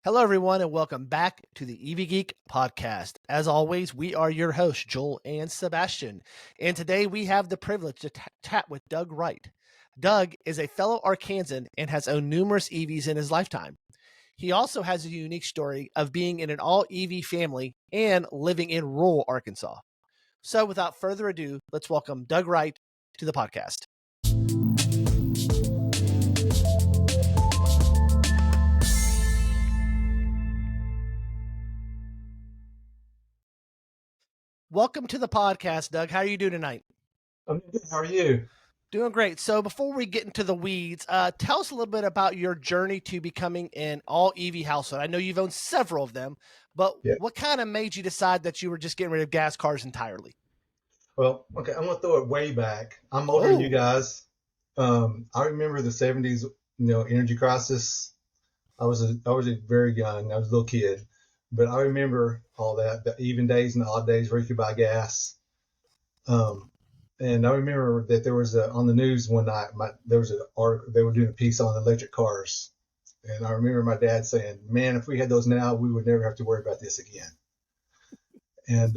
Hello, everyone, and welcome back to the Geek podcast. As always, we are your hosts, Joel and Sebastian. And today we have the privilege to chat with Doug Wright. Doug is a fellow Arkansan and has owned numerous EVs in his lifetime. He also has a unique story of being in an all EV family and living in rural Arkansas. So, without further ado, let's welcome Doug Wright to the podcast. Welcome to the podcast, Doug. How are you doing tonight? I'm good. How are you? Doing great. So before we get into the weeds, tell us a little bit about your journey to becoming an all EV household. I know you've owned several of them, but What kind of made you decide that you were just getting rid of gas cars entirely? Well, okay, I'm gonna throw it way back. I'm older than you guys. I remember the '70s, energy crisis. I was a very young. I was a little kid, but I remember all that, the even days and the odd days where you could buy gas. And I remember that there was on the news one night, they were doing a piece on electric cars. And I remember my dad saying, man, if we had those now, we would never have to worry about this again. And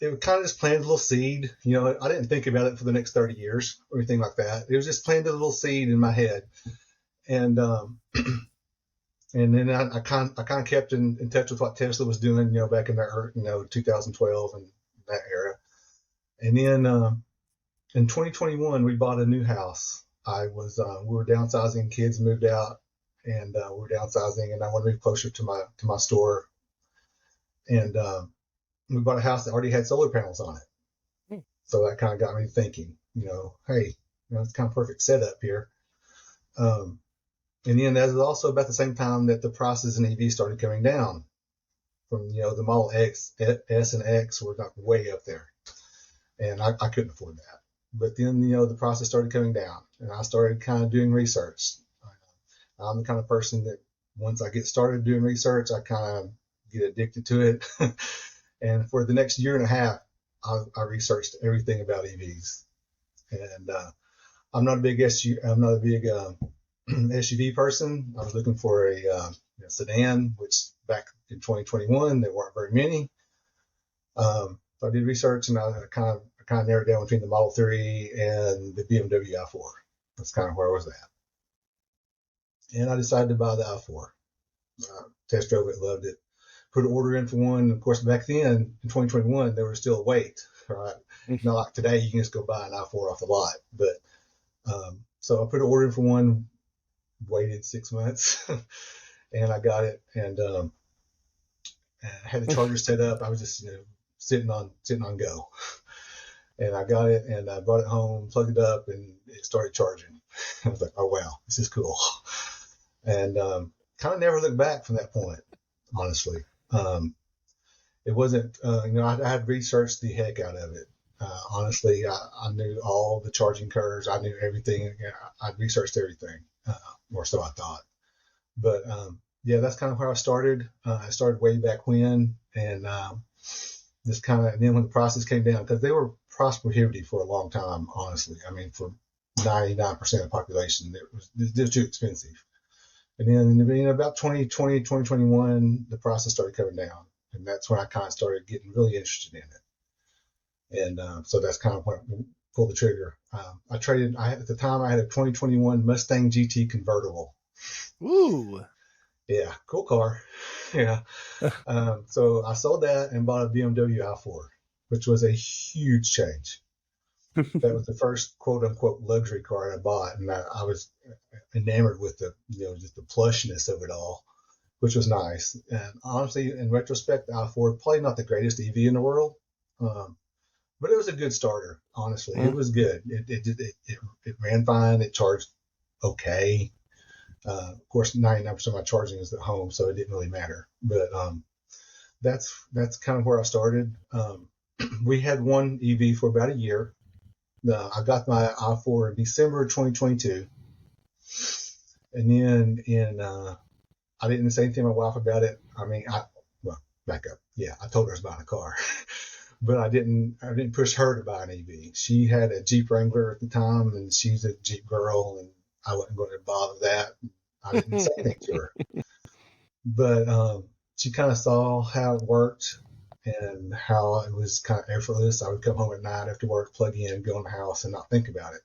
it kind of just planted a little seed. I didn't think about it for the next 30 years or anything like that. It was just planted a little seed in my head. And and then I kind of kept in touch with what Tesla was doing, back in that, 2012 and that era. And then in 2021, we bought a new house. We were downsizing, kids moved out, and we were downsizing, and I wanted to move closer to my store. And we bought a house that already had solar panels on it. So that kind of got me thinking, hey, it's kind of perfect setup here. And then that was also about the same time that the prices in EV started coming down from, the Model X, S, and X were like way up there. And I couldn't afford that. But then, the prices started coming down, and I started kind of doing research. I'm the kind of person that once I get started doing research, I kind of get addicted to it. And for the next year and a half, I researched everything about EVs. And I'm not a big SUV person. I was looking for a sedan, which back in 2021 there weren't very many. So I did research, and I kind of narrowed down between the Model 3 and the BMW i4. That's kind of where I was at. And I decided to buy the i4. Test drove it, loved it. Put an order in for one. Of course, back then in 2021, there was still a wait. Right? Not like today, you can just go buy an i4 off the lot. But so I put an order in for one. Waited 6 months, and I got it. And I had the charger set up. I was just sitting on go. And I got it, and I brought it home, plugged it up, and it started charging. I was like, oh, wow, this is cool. And kind of never looked back from that point, honestly. It wasn't, I had researched the heck out of it. Honestly, I knew all the charging curves. I knew everything. I'd researched everything, or so I thought. But that's kind of where I started. I started way back when, and and then when the prices came down, because they were price prohibitive for a long time, honestly. I mean, for 99% of the population, they're too expensive. And then in about 2020, 2021, the prices started coming down. And that's when I kind of started getting really interested in it. And so that's kind of what pulled the trigger. At the time, I had a 2021 Mustang GT convertible. Ooh. Yeah, cool car. Yeah. So I sold that and bought a BMW i4, which was a huge change. That was the first quote unquote luxury car I bought. And I was enamored with just the plushness of it all, which was nice. And honestly, in retrospect, the i4, probably not the greatest EV in the world. But it was a good starter, honestly. It was good. It ran fine. It charged okay. Of course, 99% of my charging is at home, so it didn't really matter. But that's kind of where I started. We had one EV for about a year. I got my i4 in December of 2022. And then I didn't say anything to my wife about it. I mean, back up. Yeah, I told her I was buying a car. But I didn't push her to buy an EV. She had a Jeep Wrangler at the time, and she's a Jeep girl, and I wasn't going to bother that. I didn't say anything to her. but she kind of saw how it worked and how it was kind of effortless. I would come home at night after work, plug in, go in the house, and not think about it.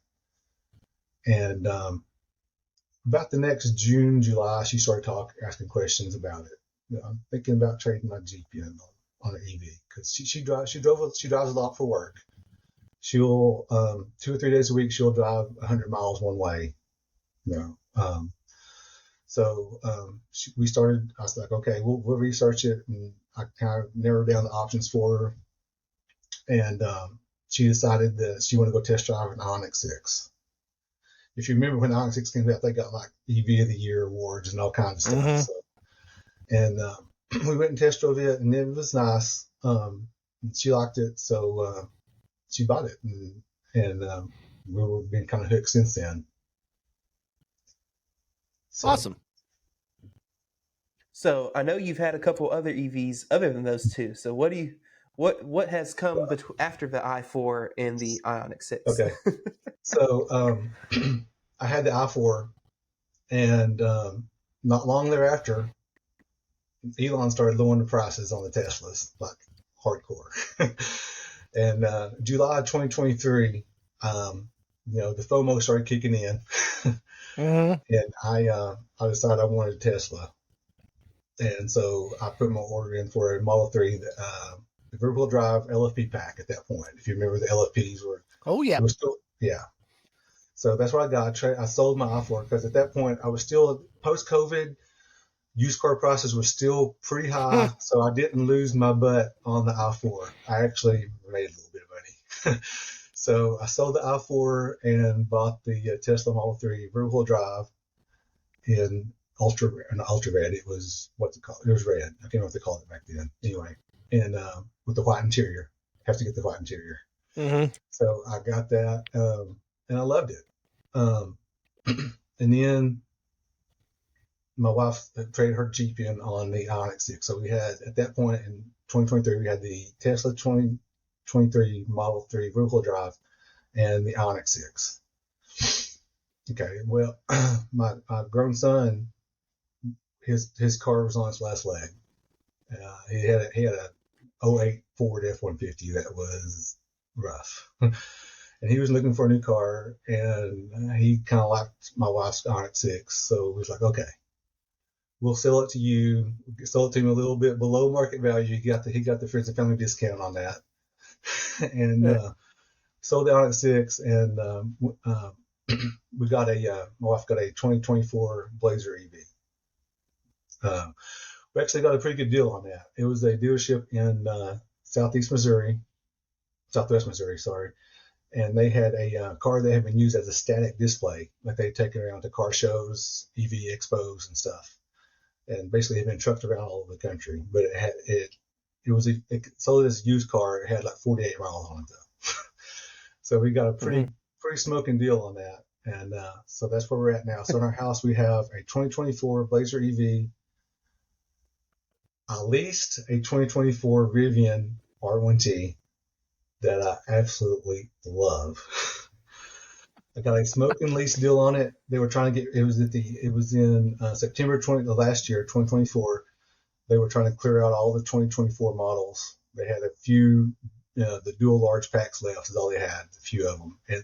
And about the next June, July, she started asking questions about it. I'm thinking about trading my Jeep in on an EV because she drives a lot for work. She'll 2 or 3 days a week she'll drive 100 miles one way. So we started. I was like, okay, we'll research it, and I kind of narrowed down the options for her. And she decided that she wanted to go test drive an Onyx 6. If you remember when the Onyx 6 came out, they got like EV of the Year awards and all kinds of stuff. Mm-hmm. So, and we went and test drove it, and it was nice. She liked it, so she bought it, and we've been kind of hooked since then. So. Awesome. So I know you've had a couple other EVs other than those two. So what has come after the i4 and the Ioniq 6? Okay. So I had the i4, and not long thereafter, Elon started lowering the prices on the Teslas, like hardcore. And July 2023, the FOMO started kicking in, Mm-hmm. and I decided I wanted a Tesla, and so I put my order in for a Model 3, the rear-wheel drive LFP pack. At that point, if you remember, the LFPs were yeah. So that's what I got. I sold my i4 because at that point I was still post-COVID. Used car prices were still pretty high, so I didn't lose my butt on the i4. I actually made a little bit of money. So I sold the i4 and bought the Tesla Model 3 rear-wheel drive in ultra red. It was what's it called? It was red. I can't remember what they called it back then. Anyway, and with the white interior. Have to get the white interior. Mm-hmm. So I got that, and I loved it. And then my wife traded her Jeep in on the Ioniq 6. So we had, at that point in 2023, we had the Tesla 2023 Model 3 rear-wheel drive and the Ioniq 6. Okay, well, my grown son, his car was on its last leg. He had a 08 Ford F-150 that was rough. And he was looking for a new car, and he kind of liked my wife's Ioniq 6. So we was like, okay, we'll sell it to you. Sell it to him a little bit below market value. He got the friends and family discount on that, and sold the Ioniq 6. And we got my wife got a 2024 Blazer EV. We actually got a pretty good deal on that. It was a dealership in Southwest Missouri, sorry. And they had a car that had been used as a static display, like they'd taken around to car shows, EV expos, and stuff. And basically, had been trucked around all over the country. But it sold as a used car. It had like 48 miles on it though. So we got a pretty smoking deal on that. And so that's where we're at now. So in our house, we have a 2024 Blazer EV. I leased a 2024 Rivian R1T that I absolutely love. I got a smoking lease deal on it. They were trying to get, it was in September last year, 2024. They were trying to clear out all the 2024 models. They had a few, the dual large packs left is all they had, a few of them. And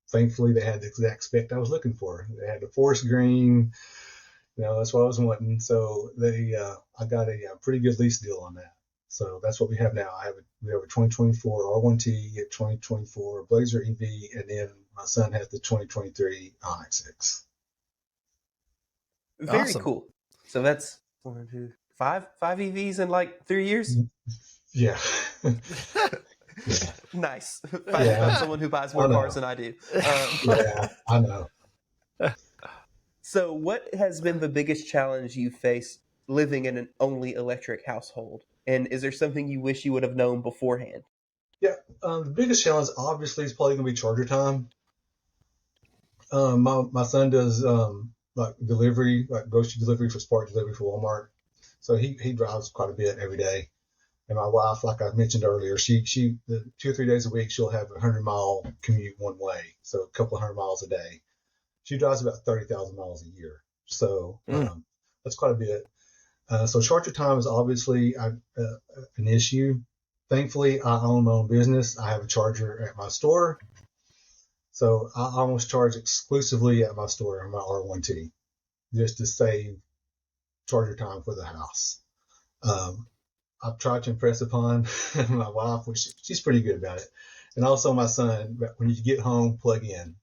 thankfully they had the exact spec I was looking for. They had the forest green, that's what I was wanting. So I got a pretty good lease deal on that. So that's what we have now. We have a 2024 R1T, a 2024 Blazer EV, and then my son has the 2023 Ioniq 6. Very Awesome. cool. So that's 1, 2, 5 EVs in like 3 years. Yeah. Yeah. Nice. Find someone who buys more cars than I do. Yeah, I know. So what has been the biggest challenge you faced living in an only electric household? And is there something you wish you would have known beforehand? Yeah, the biggest challenge obviously is probably going to be charger time. My son does like delivery, like grocery delivery for Spark delivery for Walmart. So he drives quite a bit every day. And my wife, like I mentioned earlier, she 2 or 3 days a week she'll have a 100-mile commute one way, so a couple of 100 miles a day. She drives about 30,000 miles a year, so that's quite a bit. So charger time is obviously an issue. Thankfully, I own my own business. I have a charger at my store. So I almost charge exclusively at my store on my R1T just to save charger time for the house. I've tried to impress upon my wife, which she's pretty good about it. And also my son, when you get home, plug in.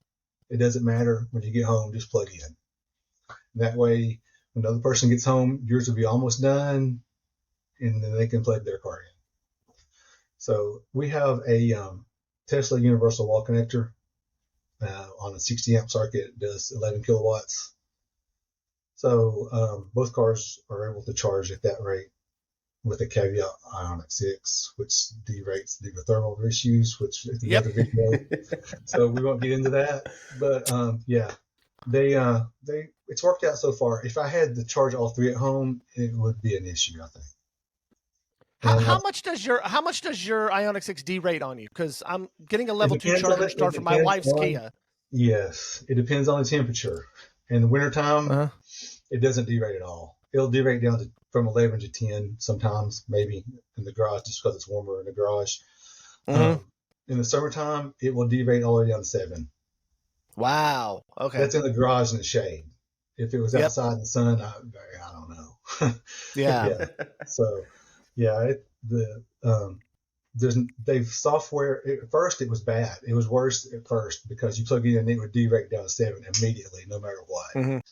It doesn't matter when you get home, just plug in. That way, when the other person gets home, yours will be almost done, and then they can plug their car in. So we have a Tesla universal wall connector on a 60 amp circuit. It does 11 kilowatts. So both cars are able to charge at that rate, with a caveat Ioniq 6, which derates due to thermal issues, which is the other video. So we won't get into that. But yeah, it's worked out so far. If I had to charge all three at home, it would be an issue, I think. How much does your Ioniq 6 derate on you? Because I'm getting a level 2 charger start for my wife's Kia. Yes, it depends on the temperature. In the wintertime, it doesn't derate at all. It'll derate down to from 11 to 10 sometimes, maybe in the garage, just because it's warmer in the garage. In the summertime, it will derate all the way down to 7. Wow. Okay. That's in the garage in the shade. If it was outside in the sun, I don't know. Yeah. So, yeah, they've software. At first, it was bad. It was worse at first because you plug it in and it would derate down to 7 immediately, no matter what.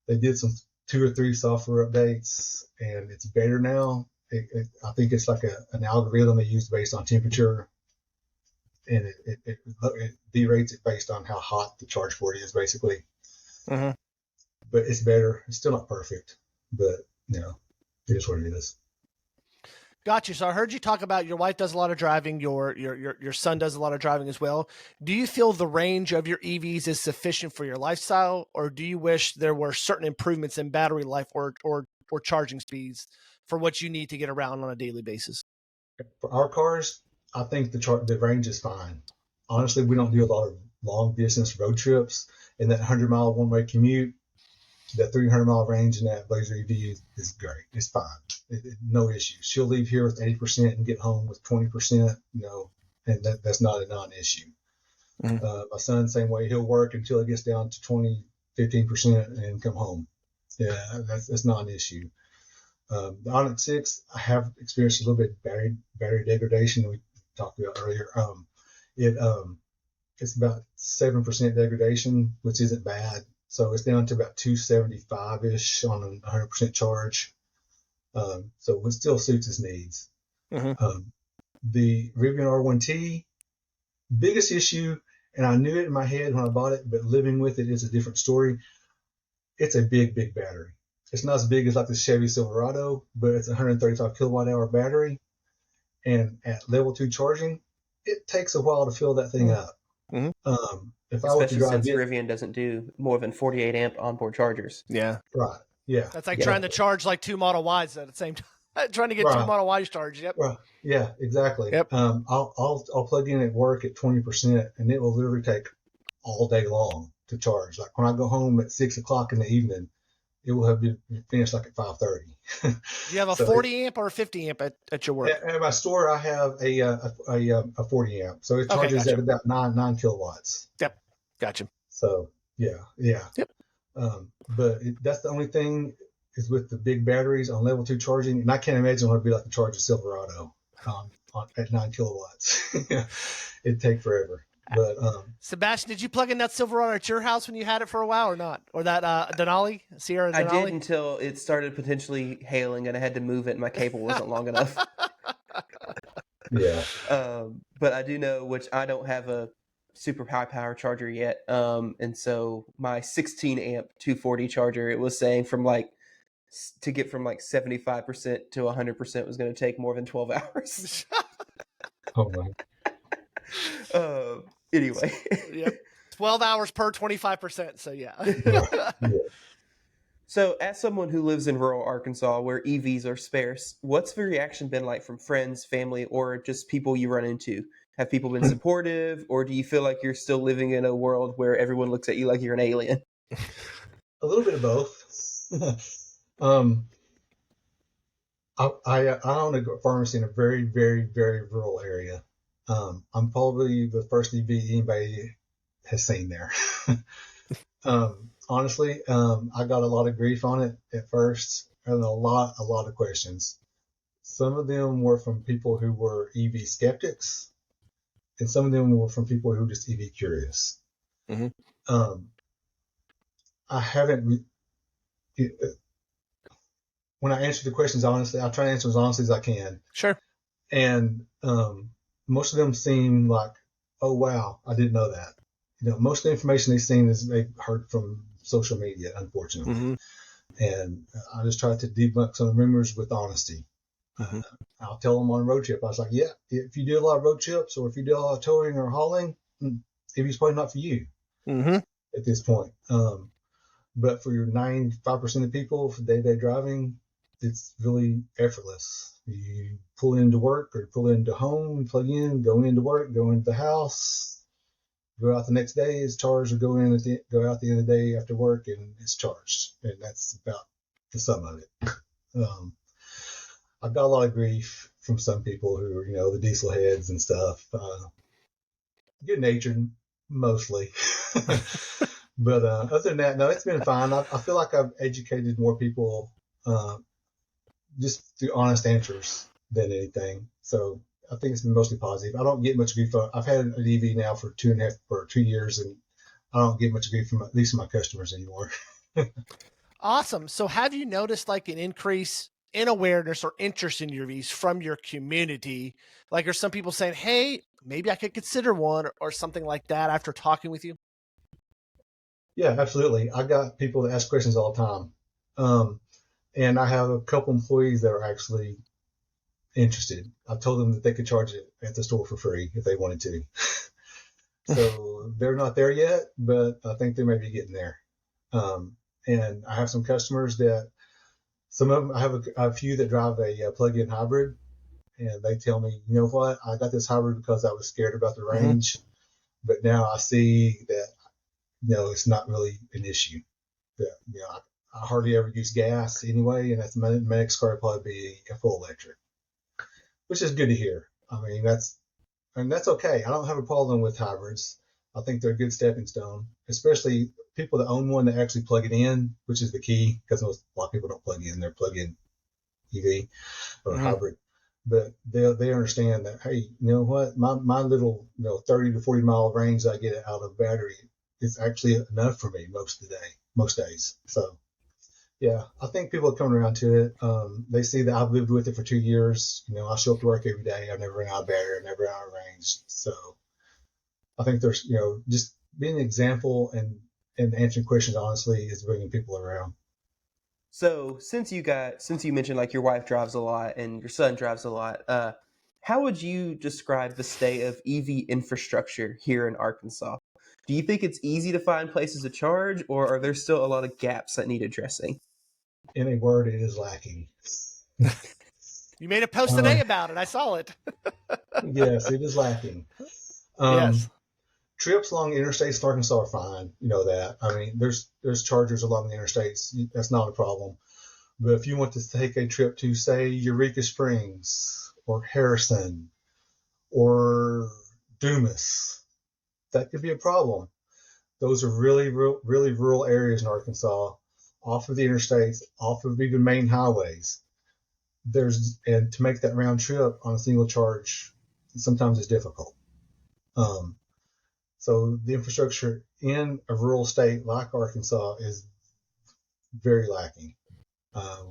They did some 2 or 3 software updates, and it's better now. I think it's like an algorithm they use based on temperature, and it derates it based on how hot the charge port is, basically. But it's better. It's still not perfect, but it is what it is. Gotcha. So I heard you talk about your wife does a lot of driving. Your son does a lot of driving as well. Do you feel the range of your EVs is sufficient for your lifestyle, or do you wish there were certain improvements in battery life or charging speeds for what you need to get around on a daily basis? For our cars, I think the range is fine. Honestly, we don't do a lot of long distance road trips, and that 100-mile one-way commute, that 300-mile range in that Blazer EV is great. It's fine. No issues. She'll leave here with 80% and get home with 20%, and that's not a non-issue. My son, same way. He'll work until it gets down to 15% and come home. Yeah, that's not an issue. The Ioniq 6, I have experienced a little bit of battery degradation we talked about earlier. It's about 7% degradation, which isn't bad. So it's down to about 275-ish on a 100% charge. So it still suits his needs. The Rivian R1T, biggest issue, and I knew it in my head when I bought it, but living with it is a different story. It's a big, big battery. It's not as big as like the Chevy Silverado, but it's a 135 kilowatt hour battery. And at level 2 charging, it takes a while to fill that thing up. If I were to drive since Rivian doesn't do more than 48 amp onboard chargers. Yeah. Right. Yeah. That's like trying to charge like 2 Model Ys at the same time. Trying to get 2 Model Ys charged. Yep. Right. Yeah, exactly. Yep. I'll plug in at work at 20%, and it will literally take all day long to charge. Like when I go home at 6 o'clock in the evening, it will have been finished like at 5:30. Do you have a 40 amp or a 50 amp at your work? At my store, I have a 40 amp, so it charges at about 9 kilowatts. Yep, gotcha. So yeah. Yep. But that's the only thing is with the big batteries on level 2 charging, and I can't imagine what it'd be like to charge a Silverado at 9 kilowatts. It'd take forever. But Sebastian, did you plug in that Silverado at your house when you had it for a while or not? Or that Denali, Sierra Denali? I did until it started potentially hailing and I had to move it and my cable wasn't long enough. Yeah. But I do know, which I don't have a super high power charger yet. And so my 16 amp 240 charger, it was saying to get from 75% to 100% was going to take more than 12 hours. Oh my. Anyway. Yep. 12 hours per 25%. So yeah. So as someone who lives in rural Arkansas where EVs are sparse, what's the reaction been like from friends, family, or just people you run into? Have people been supportive, or do you feel like you're still living in a world where everyone looks at you like you're an alien? A little bit of both. I own a pharmacy in a very, very, very rural area. I'm probably the first EV anybody has seen there. Honestly, I got a lot of grief on it at first, and a lot of questions. Some of them were from people who were EV skeptics, and some of them were from people who were just EV curious. Mm-hmm. I haven't. When I answer the questions honestly, I try to answer as honestly as I can. Sure. And most of them seem like, oh wow, I didn't know that. Most of the information they've seen is they've heard from social media, unfortunately. Mm-hmm. And I just try to debunk some of the rumors with honesty. Mm-hmm. I'll tell them on a road trip. I was like, yeah, if you do a lot of road trips or if you do a lot of towing or hauling, EV's probably not for you at this point. But for your 95% of people for day-to-day driving, it's really effortless. You pull into work or pull into home, plug in, go into work, go into the house, go out the next day, it's charged, or go out the end of the day after work, and it's charged. And that's about the sum of it. I've got a lot of grief from some people who are, the diesel heads and stuff. Good natured, mostly. But other than that, no, it's been fine. I feel like I've educated more people just through honest answers than anything. So I think it's been mostly positive. I don't get much grief. I've had an EV now for 2 years, and I don't get much grief from at least my customers anymore. Awesome. So have you noticed like an increase in awareness or interest in UVs from your community? Like, are some people saying, hey, maybe I could consider one or something like that after talking with you? Yeah, absolutely. I got people that ask questions all the time. And I have a couple employees that are actually interested. I've told them that they could charge it at the store for free if they wanted to. So they're not there yet, but I think they may be getting there. And I have some customers that, some of them, I have a few that drive a plug-in hybrid, and they tell me, you know what, I got this hybrid because I was scared about the range, but now I see that, it's not really an issue. That, I hardly ever use gas anyway, and that's my next car will probably be a full electric, which is good to hear. I mean, that's okay. I don't have a problem with hybrids. I think they're a good stepping stone, especially people that own one that actually plug it in, which is the key, because a lot of people don't plug in their plug-in EV or hybrid. But they understand that, hey, you know what, my little 30 to 40 mile range I get out of battery is actually enough for me most days. So yeah, I think people are coming around to it. They see that I've lived with it for 2 years. I show up to work every day. I've never run out of battery. I've never run out of range. So I think there's, just being an example and answering questions honestly is bringing people around. So since you mentioned like your wife drives a lot and your son drives a lot, how would you describe the state of EV infrastructure here in Arkansas? Do you think it's easy to find places to charge, or are there still a lot of gaps that need addressing? In a word, it is lacking. You made a post today about it. I saw it. Yes, it is lacking. Yes. Trips along the interstates in Arkansas are fine. You know that. I mean, there's chargers along the interstates. That's not a problem. But if you want to take a trip to, say, Eureka Springs or Harrison or Dumas, that could be a problem. Those are really, really rural areas in Arkansas, off of the interstates, off of even main highways. And to make that round trip on a single charge, sometimes it's difficult. So the infrastructure in a rural state like Arkansas is very lacking.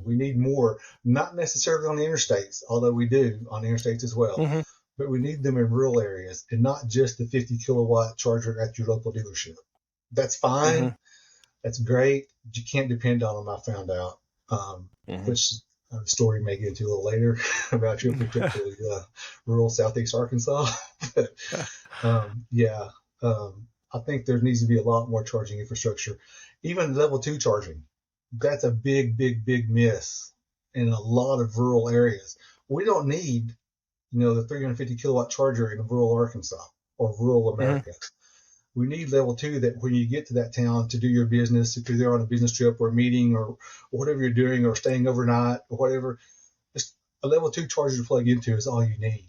We need more, not necessarily on the interstates, although we do on the interstates as well, but we need them in rural areas and not just the 50 kilowatt charger at your local dealership. That's fine. That's great. But you can't depend on them, I found out, which a story may get into a little later about your particular rural southeast Arkansas. I think there needs to be a lot more charging infrastructure. Even level 2 charging. That's a big, big, big miss in a lot of rural areas. We don't need, the 350 kilowatt charger in rural Arkansas or rural America. We need level 2 that when you get to that town to do your business, if you're there on a business trip or a meeting or whatever you're doing or staying overnight or whatever, just a level 2 charger to plug into is all you need.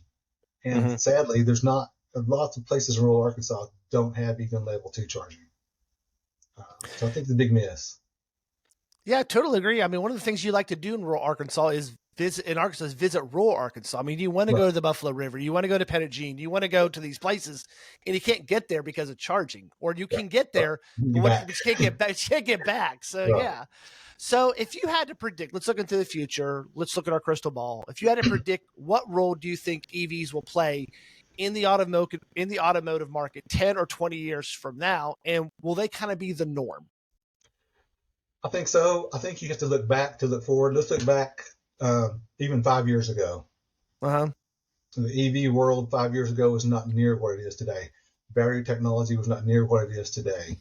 And sadly, there's not lots of places in rural Arkansas don't have even level 2 charging. So I think it's a big miss. Yeah, I totally agree. I mean, one of the things you like to do in rural Arkansas is visit rural Arkansas. I mean, you want to go to the Buffalo River, you want to go to Pettigene, you want to go to these places, and you can't get there because of charging, or you can get there, but you can't get back. You can't get back. So yeah. So if you had to predict, let's look into the future. Let's look at our crystal ball. If you had to predict, what role do you think EVs will play in the automotive market 10 or 20 years from now, and will they kind of be the norm? I think so. I think you have to look back to look forward. Let's look back even 5 years ago. The EV world 5 years ago was not near what it is today. Battery technology was not near what it is today.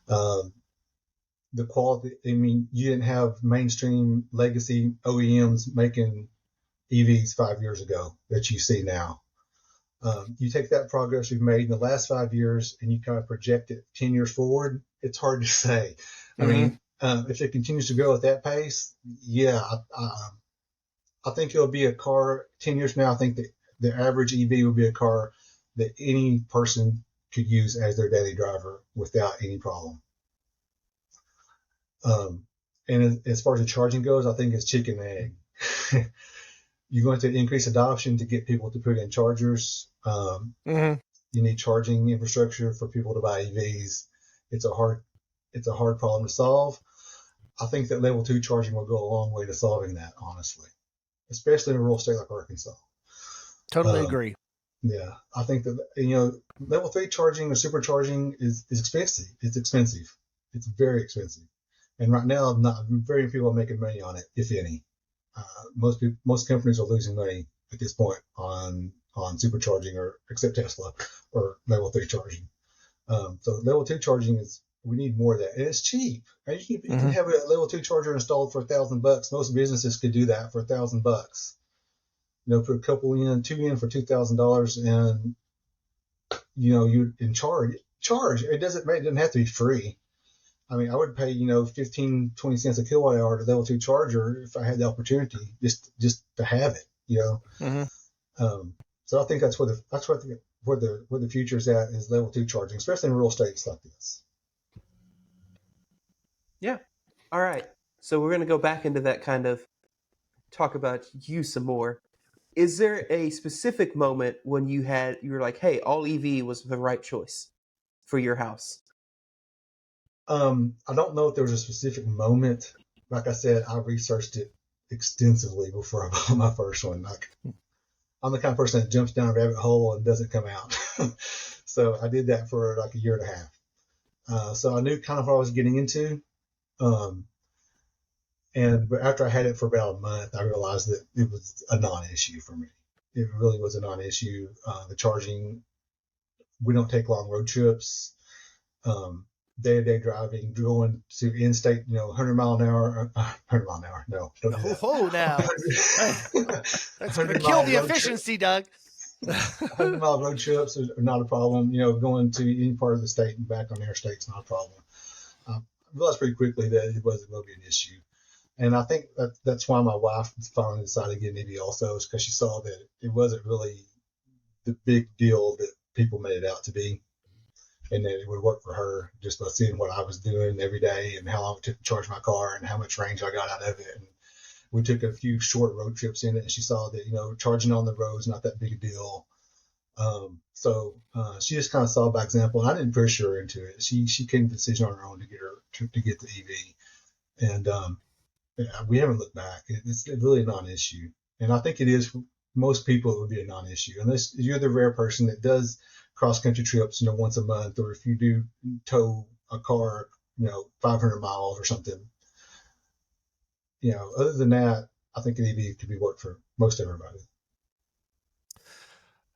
The quality, I mean, you didn't have mainstream legacy OEMs making EVs 5 years ago that you see now. You take that progress we've made in the last 5 years and you kind of project it 10 years forward, it's hard to say. I mean, if it continues to grow at that pace, yeah, I think it'll be a car 10 years from now. I think that the average EV will be a car that any person could use as their daily driver without any problem. And as far as the charging goes, I think it's chicken and egg. You're going to increase adoption to get people to put in chargers. You need charging infrastructure for people to buy EVs. It's a hard problem to solve. I think that level 2 charging will go a long way to solving that, honestly, especially in a rural state like Arkansas. Totally agree. Yeah, I think that level 3 charging or supercharging is expensive. It's expensive. It's very expensive, and right now, not very few people are making money on it, if any. Most companies are losing money at this point on supercharging, or except Tesla, or level 3 charging. So level 2 charging we need more of that, and it's cheap. You can have a level 2 charger installed for $1,000. Most businesses could do that for $1,000. Put a couple in, 2 in for $2,000, and you in charge. It doesn't have to be free. I mean, I would pay 15, 20 cents a kilowatt hour to level 2 charger if I had the opportunity, just to have it. So I think that's where the future is at, is level 2 charging, especially in rural states like this. Yeah. All right. So we're going to go back into that kind of talk about you some more. Is there a specific moment when you were like, hey, all EV was the right choice for your house? I don't know if there was a specific moment. Like I said, I researched it extensively before I bought my first one. I'm the kind of person that jumps down a rabbit hole and doesn't come out. So I did that for like a year and a half. So I knew kind of what I was getting into. But after I had it for about a month, I realized that it was a non-issue for me. It really was a non-issue. The charging, we don't take long road trips. Day-to-day driving, going to in-state, 100 mile an hour. 100 mile an hour. No, don't do that. Oh, now. That's going to kill the efficiency, Doug. 100-mile road trips are not a problem. Going to any part of the state and back on the interstate is not a problem. I realized pretty quickly that it wasn't going to be an issue. And I think that's why my wife finally decided to get an EV also, is because she saw that it wasn't really the big deal that people made it out to be. And that it would work for her, just by seeing what I was doing every day and how long it took to charge my car and how much range I got out of it. And we took a few short road trips in it, and she saw that, charging on the road is not that big a deal. So she just kind of saw by example, and I didn't push her into it. She came to the decision on her own to get the EV. And we haven't looked back. It's really a non-issue. And I think it is for most people, it would be a non-issue, unless you're the rare person that does cross-country trips, once a month, or if you do tow a car, 500 miles or something. Other than that, I think an EV could be worked for most everybody.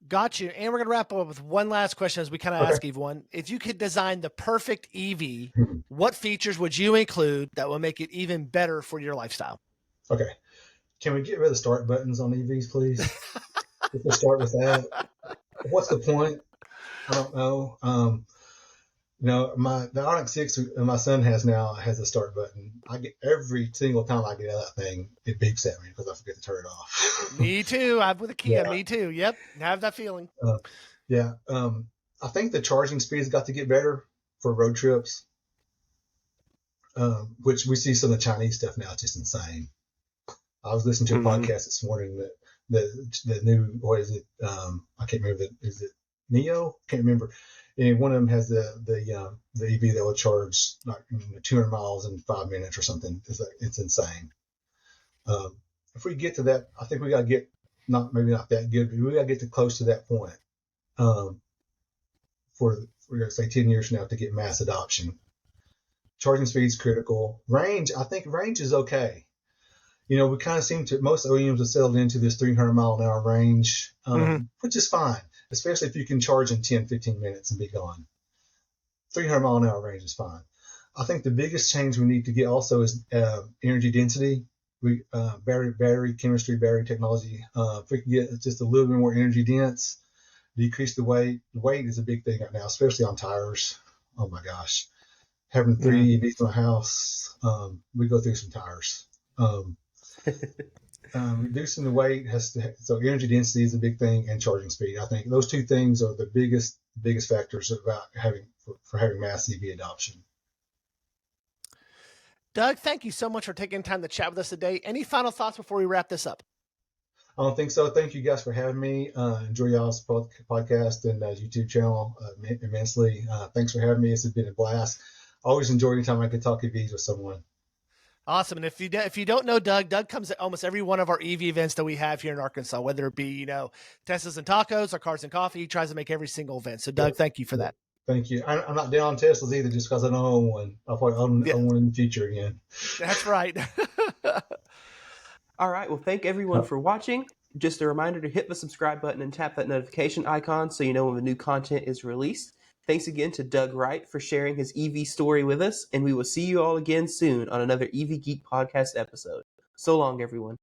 Got you. And we're going to wrap up with one last question as we kind of ask everyone. If you could design the perfect EV, what features would you include that will make it even better for your lifestyle? Okay. Can we get rid of the start buttons on EVs, please? Let's start with that. What's the point? I don't know. the Onyx 6 my son has now has a start button. I get every single time I get out of that thing, it beeps at me because I forget to turn it off. Me too. I'm with a Kia. Yeah. Me too. Yep. Have that feeling. Yeah. I think the charging speed's got to get better for road trips, which we see some of the Chinese stuff now. It's just insane. I was listening to a podcast this morning that the new, what is it? I can't remember. Is it Neo? Can't remember. And one of them has the EV that will charge like 200 miles in 5 minutes or something. It's insane. If we get to that, I think we got to get maybe not that good, but we got to get to close to that point. For say 10 years from now to get mass adoption. Charging speed is critical. Range, I think range is okay. We kind of seem to, most OEMs have settled into this 300 mile an hour range, which is fine, especially if you can charge in 10, 15 minutes and be gone. 300 mile an hour range is fine. I think the biggest change we need to get also is energy density. Battery chemistry, battery technology. If we can get just a little bit more energy dense, decrease the weight. The weight is a big thing right now, especially on tires. Oh my gosh. Having 3 EVs in my house, we go through some tires. Reducing the weight so energy density is a big thing, and charging speed. I think those two things are the biggest factors about having mass EV adoption. Doug, thank you so much for taking time to chat with us today. Any final thoughts before we wrap this up? I don't think so. Thank you guys for having me. Enjoy y'all's podcast and YouTube channel immensely. Thanks for having me. It's been a blast. I always enjoy any time I can talk EVs with someone. Awesome. And if you don't know Doug comes at almost every one of our EV events that we have here in Arkansas, whether it be, Teslas and Tacos or Cars and Coffee. He tries to make every single event. So Doug, thank you for that. Thank you. I'm not down on Teslas either just because I don't own one. I'll probably own one in the future again. That's right. All right. Well, thank everyone for watching. Just a reminder to hit the subscribe button and tap that notification icon so you know when the new content is released. Thanks again to Doug Wright for sharing his EV story with us, and we will see you all again soon on another EV Geek podcast episode. So long, everyone.